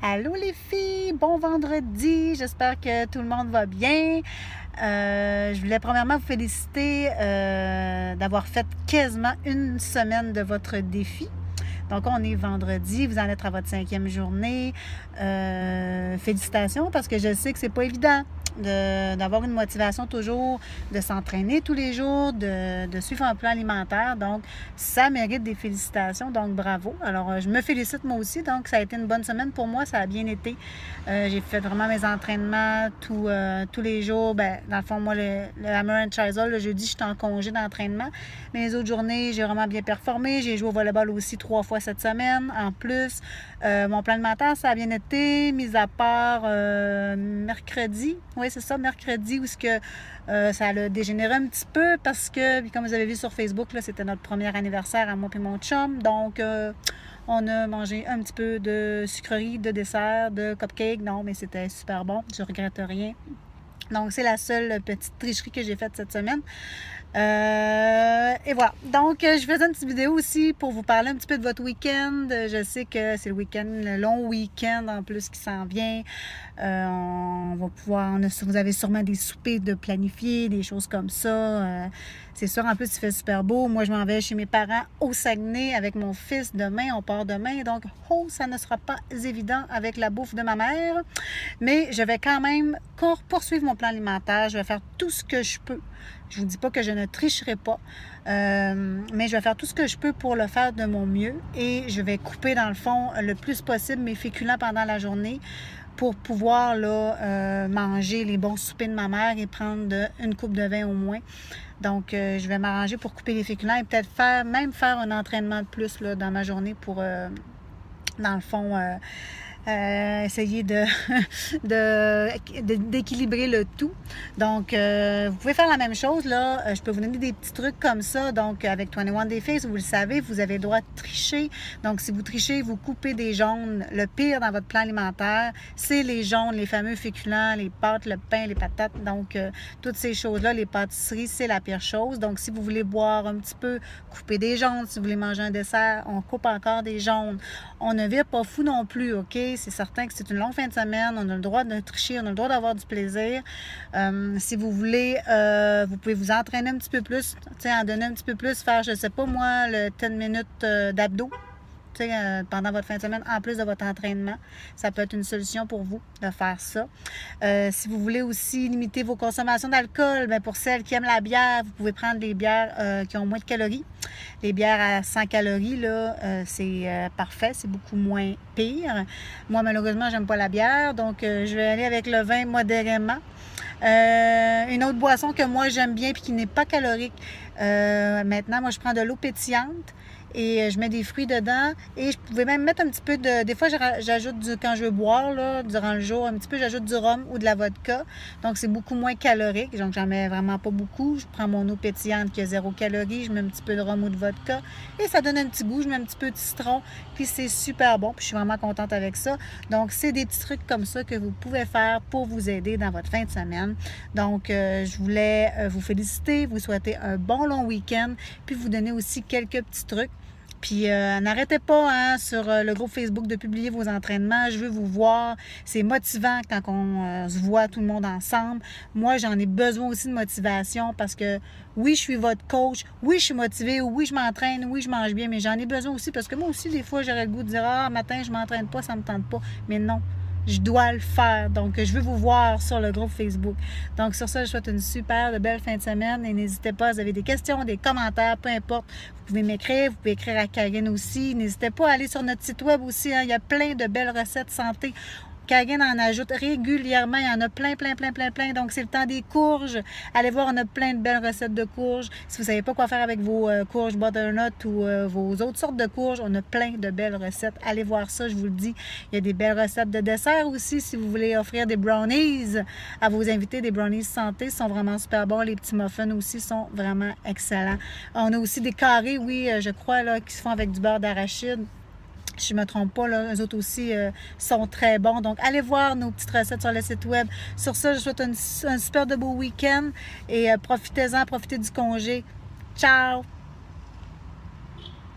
Allô les filles, bon vendredi, j'espère que tout le monde va bien. Je voulais premièrement vous féliciter d'avoir fait quasiment une semaine de votre défi. Donc, on est vendredi, vous en êtes à votre 5e journée. Félicitations parce que je sais que c'est pas évident d'avoir une motivation toujours, de s'entraîner tous les jours, de suivre un plan alimentaire. Donc, ça mérite des félicitations. Donc, bravo. Alors, je me félicite moi aussi. Donc, ça a été une bonne semaine pour moi. Ça a bien été. J'ai fait vraiment mes entraînements tous les jours. Dans le fond, moi, le Hammer and Chisel, le jeudi, j'étais en congé d'entraînement. Mais les autres journées, j'ai vraiment bien performé. J'ai joué au volleyball aussi 3 fois cette semaine. En plus, mon plan alimentaire, ça a bien été, mis à part mercredi. Oui, c'est ça, mercredi, où ça a dégénéré un petit peu parce que, comme vous avez vu sur Facebook, là, c'était notre premier anniversaire à moi et mon chum. Donc, on a mangé un petit peu de sucreries, de dessert, de cupcake. Non, mais c'était super bon. Je regrette rien. Donc, c'est la seule petite tricherie que j'ai faite cette semaine. Et voilà. Donc, je faisais une petite vidéo aussi pour vous parler un petit peu de votre week-end. Je sais que c'est le long week-end en plus qui s'en vient. On va pouvoir, vous avez sûrement des soupers de planifier, des choses comme ça. C'est sûr, en plus, il fait super beau. Moi, je m'en vais chez mes parents au Saguenay avec mon fils demain. On part demain. Donc, ça ne sera pas évident avec la bouffe de ma mère. Mais je vais quand même poursuivre mon plan alimentaire. Je vais faire tout ce que je peux. Je ne vous dis pas que je ne tricherai pas, mais je vais faire tout ce que je peux pour le faire de mon mieux et je vais couper, dans le fond, le plus possible mes féculents pendant la journée pour pouvoir manger les bons soupers de ma mère et prendre une coupe de vin au moins. Donc, je vais m'arranger pour couper les féculents et peut-être faire un entraînement de plus là, dans ma journée pour, dans le fond, essayer d'équilibrer le tout. Donc, vous pouvez faire la même chose. Là. Je peux vous donner des petits trucs comme ça. Donc, avec 21 Day Face, vous le savez, vous avez le droit de tricher. Donc, si vous trichez, vous coupez des jaunes. Le pire dans votre plan alimentaire, c'est les jaunes, les fameux féculents, les pâtes, le pain, les patates. Donc, toutes ces choses-là, les pâtisseries, c'est la pire chose. Donc, si vous voulez boire un petit peu, coupez des jaunes. Si vous voulez manger un dessert, on coupe encore des jaunes. On ne vire pas fou non plus, OK? C'est certain que c'est une longue fin de semaine. On a le droit de tricher, on a le droit d'avoir du plaisir. Si vous voulez, vous pouvez vous entraîner un petit peu plus, en donner un petit peu plus, faire, je sais pas moi, le 10 minutes d'abdos. Pendant votre fin de semaine, en plus de votre entraînement. Ça peut être une solution pour vous de faire ça. Si vous voulez aussi limiter vos consommations d'alcool, pour celles qui aiment la bière, vous pouvez prendre des bières qui ont moins de calories. Les bières à 100 calories, là, c'est parfait, c'est beaucoup moins pire. Moi, malheureusement, j'aime pas la bière, donc je vais aller avec le vin modérément. Une autre boisson que moi, j'aime bien et qui n'est pas calorique. Maintenant, moi, je prends de l'eau pétillante. Et je mets des fruits dedans. Et je pouvais même mettre un petit peu de... Des fois, j'ajoute quand je veux boire, là, durant le jour, un petit peu, j'ajoute du rhum ou de la vodka. Donc, c'est beaucoup moins calorique. Donc, j'en mets vraiment pas beaucoup. Je prends mon eau pétillante qui a 0 calories. Je mets un petit peu de rhum ou de vodka. Et ça donne un petit goût. Je mets un petit peu de citron. Puis, c'est super bon. Puis, je suis vraiment contente avec ça. Donc, c'est des petits trucs comme ça que vous pouvez faire pour vous aider dans votre fin de semaine. Donc, je voulais vous féliciter, vous souhaiter un bon long week-end. Puis, vous donner aussi quelques petits trucs. Puis n'arrêtez pas sur le groupe Facebook de publier vos entraînements. Je veux vous voir. C'est motivant quand on se voit tout le monde ensemble. Moi, j'en ai besoin aussi de motivation parce que oui, je suis votre coach. Oui, je suis motivée. Oui, je m'entraîne. Oui, je mange bien. Mais j'en ai besoin aussi parce que moi aussi, des fois, j'aurais le goût de dire « Ah, matin, je m'entraîne pas, ça me tente pas. » Mais non. Je dois le faire. Donc, je veux vous voir sur le groupe Facebook. Donc, sur ça, je souhaite une super belle fin de semaine. Et n'hésitez pas, si vous avez des questions, des commentaires, peu importe, vous pouvez m'écrire. Vous pouvez écrire à Karine aussi. N'hésitez pas à aller sur notre site web aussi. Il y a plein de belles recettes santé. Karine en ajoute régulièrement. Il y en a plein. Donc, c'est le temps des courges. Allez voir, on a plein de belles recettes de courges. Si vous ne savez pas quoi faire avec vos courges butternut ou vos autres sortes de courges, on a plein de belles recettes. Allez voir ça, je vous le dis. Il y a des belles recettes de dessert aussi. Si vous voulez offrir des brownies à vos invités, des brownies santé sont vraiment super bons. Les petits muffins aussi sont vraiment excellents. On a aussi des carrés, oui, je crois, là, qui se font avec du beurre d'arachide. Si je ne me trompe pas, là, eux autres aussi sont très bons. Donc, allez voir nos petites recettes sur le site web. Sur ça, je vous souhaite un super de beau week-end et profitez-en, profitez du congé. Ciao!